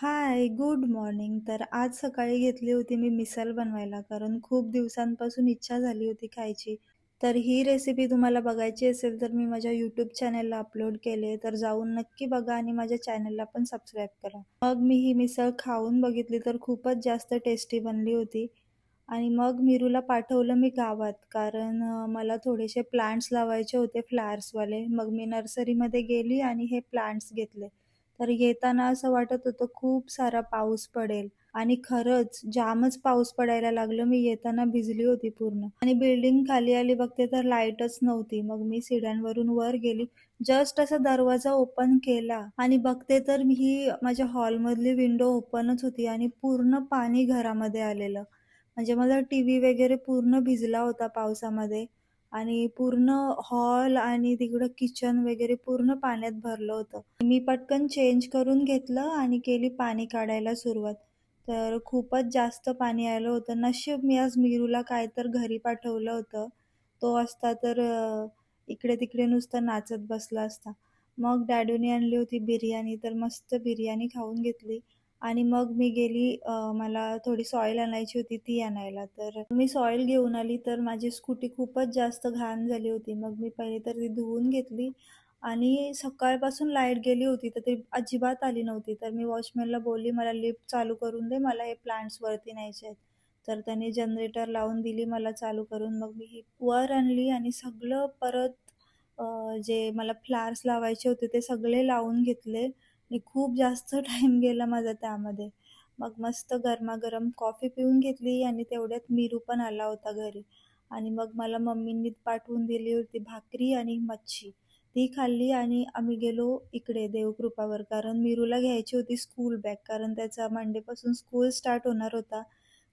हाय, good morning. तर आज सकाळी घेतली होती मी मिसळ बनवायला, कारण खूप दिवसांपासून इच्छा झाली होती खायची. तर ही रेसिपी तुम्हाला बघायची असेल, तर मी माझ्या YouTube चॅनलला अपलोड केले, तर जाऊन नक्की बघा आणि माझ्या चॅनलला पण सबस्क्राईब करा. मग मी ही मिसळ खाऊन बघितली, तर खूपच जास्त टेस्टी बनली होती आणि मग मीरूला पाठवलं मी गावात, कारण मला थोडेसे प्लांट्स लावायचे होते फ्लॉवर्सवाले. मग मी नर्सरीमध्ये गेली आणि हे प्लांट्स घेतले. तर येताना असं वाटत होतं खूप सारा पाऊस पडेल आणि खरंच जामच पाऊस पडायला लागलं. मी येताना भिजली होती पूर्ण आणि बिल्डिंग खाली आली बघते तर लाईटच नव्हती. मग मी सीड्यांवरून वर गेली. जस्ट असा दरवाजा ओपन केला आणि बघते तर ही माझ्या हॉलमधली विंडो ओपनच होती आणि पूर्ण पाणी घरामध्ये आलेलं. म्हणजे माझा टीव्ही वगैरे पूर्ण भिजला होता पावसामध्ये आणि पूर्ण हॉल आणि तिकडं किचन वगैरे पूर्ण पाण्यात भरलं होतं. मी पटकन चेंज करून घेतलं आणि केली पाणी काढायला सुरुवात. तर खूपच जास्त पाणी आलं होतं. नशीब मी आज मीरूला काय तर घरी पाठवलं होतं. तो असता तर इकडे-तिकडे नुसता नाचत बसला असता. मग डॅडूनी आणली होती बिर्याणी, तर मस्त बिर्याणी खाऊन घेतली आणि मग मी गेली मला थोडी सॉईल आणायची होती ती आणायला. तर मी सॉईल घेऊन आली, तर माझी स्कूटी खूपच जास्त घाण झाली होती. मग मी पहिले तर ती धुवून घेतली आणि सकाळपासून लाईट गेली होती, तर ती अजिबात आली नव्हती. तर मी वॉचमॅनला बोलली, "मला लिफ्ट चालू करून दे, मला हे प्लांट्स वरती न्यायचे आहेत." तर त्याने जनरेटर लावून दिली मला चालू करून. मग मी ही वर आणली आणि सगळं परत जे मला फ्लॉवर्स लावायचे होते ते सगळे लावून घेतले आणि खूप जास्त टाईम गेला माझा त्यामध्ये. मग मस्त गरमागरम कॉफी पिऊन घेतली आणि तेवढ्यात मीरू पण आला होता घरी आणि मग मला मम्मींनी पाठवून दिली होती भाकरी आणि मच्छी. ती खाल्ली आणि आम्ही गेलो इकडे देवकृपावर, कारण मीरूला घ्यायची होती स्कूल बॅग, कारण त्याचा मंडेपासून स्कूल स्टार्ट होणार होता.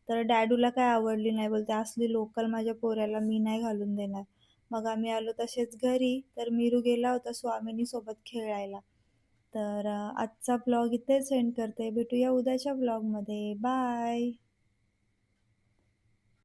तर डॅडूला काय आवडली नाही, बोलते असली लोकल माझ्या पोऱ्याला मी नाही घालून देणार. मग आम्ही आलो तसेच घरी, तर मीरू गेला होता स्वामिनीसोबत खेळायला. तर आजचा ब्लॉग इथेच एंड करते. भेटूया उद्याच्या ब्लॉगमध्ये. बाय.